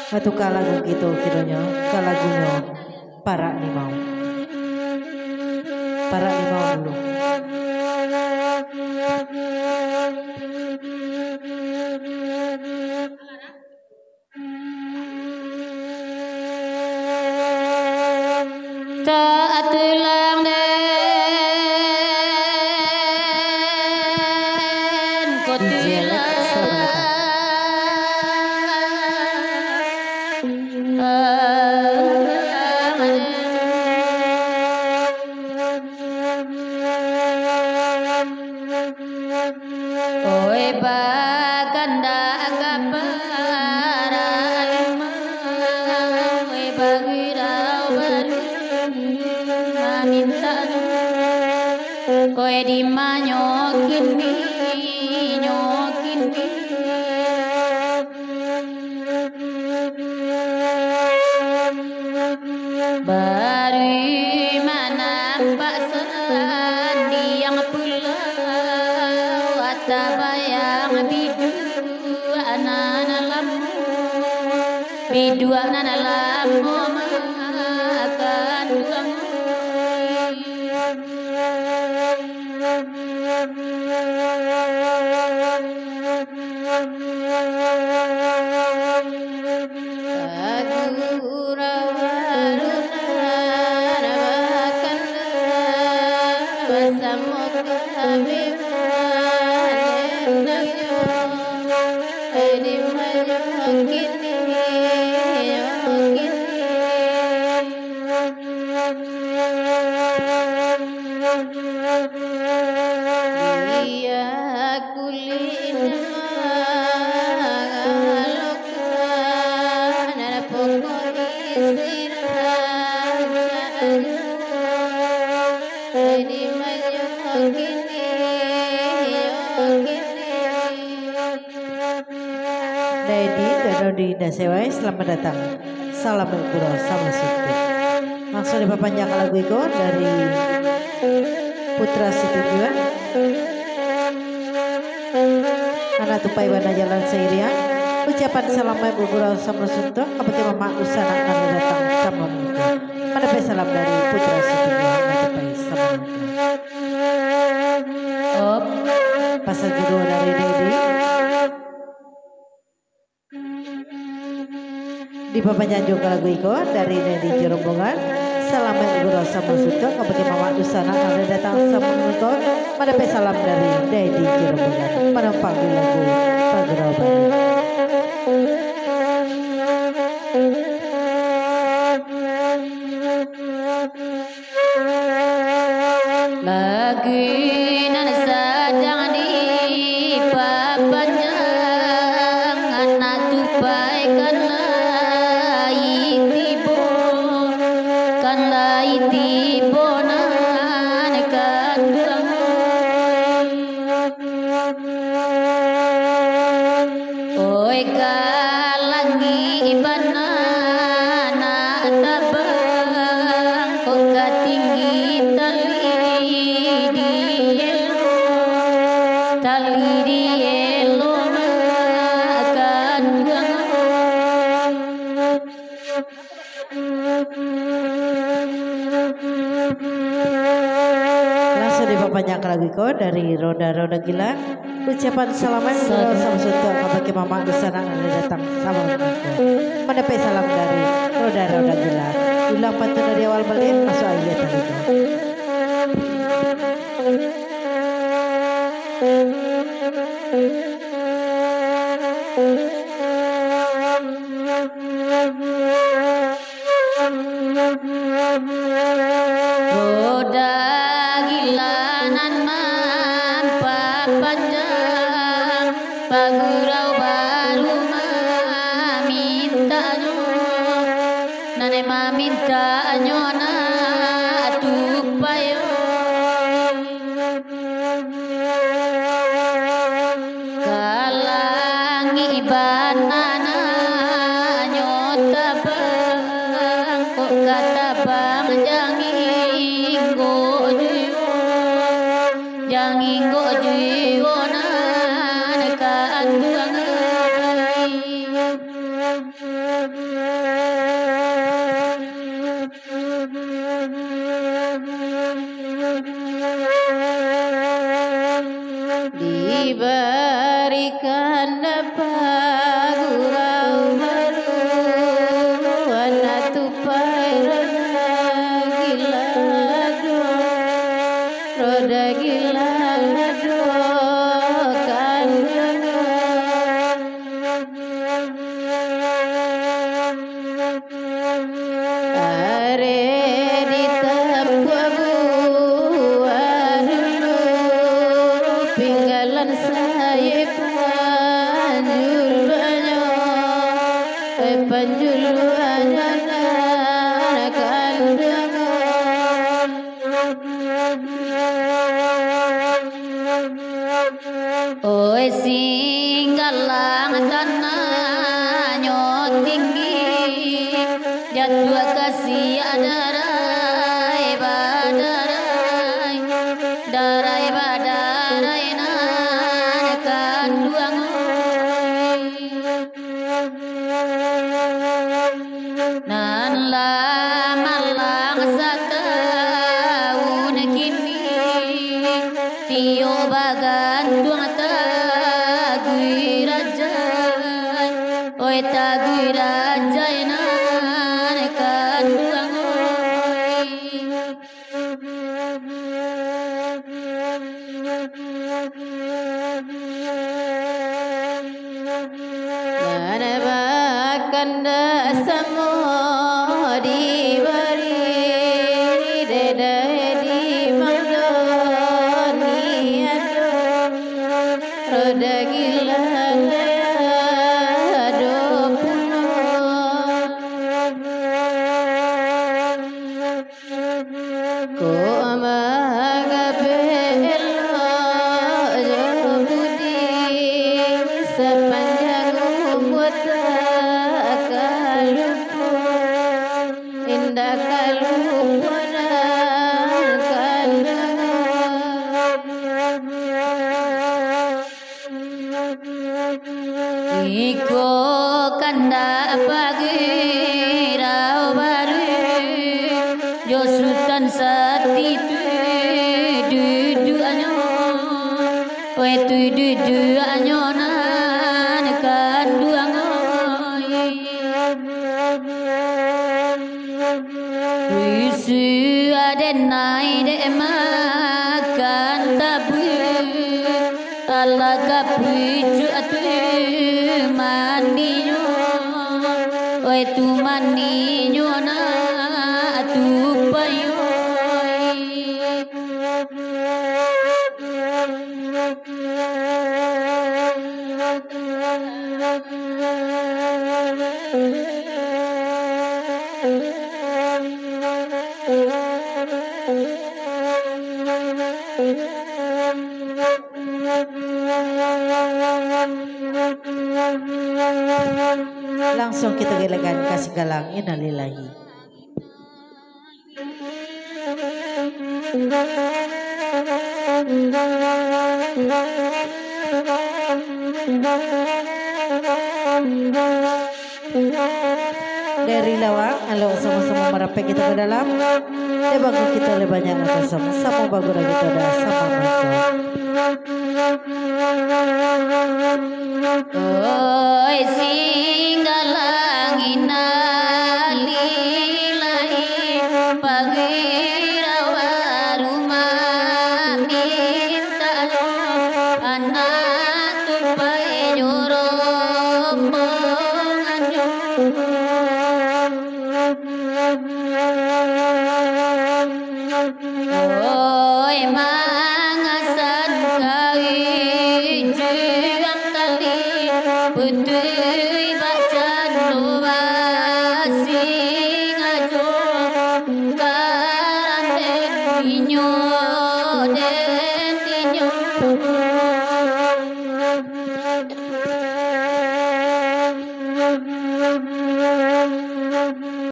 Atau kalagu gitu kiranya kalagunya para limau dulu. Tak telang den kotilah oi baganda kapara lima oi bagirau baru maminta koe di manyokin mi nyokin mi baru manampak sendiang pulau atabayang bidu anak lamu bidu anak lamu makan kamu Dodi Dasewai, selamat datang. Salam bergurau sama situ. Langsung diperpanjang lagu itu dari Putra Situjuan. Anak tupai wana jalan seiria. Ucapan salam bergurau sama situ. Apati mama usana kami datang sama situ. Mendapat salam dari Putra Situjuan. Mendapat salam. Pasal kedua dari Dedi. Di papanjang juga lagu iko dari Dedi Jerombongan. Selamat guru sama suto kepada mama usana kami datang sama situ. Mendapat salam dari Dedi Jerombongan. Menumpang di lagu Pageroban. lagi nan sedang dipapanjang anak tupai kan lai tibo nan kantang oi kalangi ibana tabang kok katinggi tali di elo makan langsung diperpanjang lagu iko dari Roda-Roda Gila. Ucapan selamat sama suto kepada mama usana kami datang sama situ. Mendapat salam dari Roda-Roda Gila. Ulang pantun dari awal balik masuk ayat tadi. Roda gilanan mampa panjang pagurau baru mamintanyo nane mamintanyo na tupayo kalangi ibanana nyotabang kok katabang janginggo jiwo nan kandang panjulu anana kandangan oi singgalang tanah nyot tinggi jadwa kasih adarai badarai darai badarai nan kanduang nan lamalang satahun kini tio bagan tuang tagui rajai oi tagui rajai nan kanduang nan bakanda samo di bari deda di mangdoni ado roda gila ado puno ko amaga belo jabudi sepanjang umur kalupu indah kalupuna kandangan iko kanda pagi rau baru yo sultan sati du anyo we du anyo nan kanduang Wisu adenai de makan tabu ala kapuju atu maninyo oi tu maninyo na atu payo Langsung kita gelegan kasih galang innalillahi. Dari lawang, kalau sama-sama merapat kita ke dalam, bangun kita oleh banyak atau sama bangun kita dah sama mereka. Oi singgalang innalillahi pagirawarumah minta anak tupai nyorombongan oi mangasan kawin juang kali putui bacan lupa singajo karan den tinyo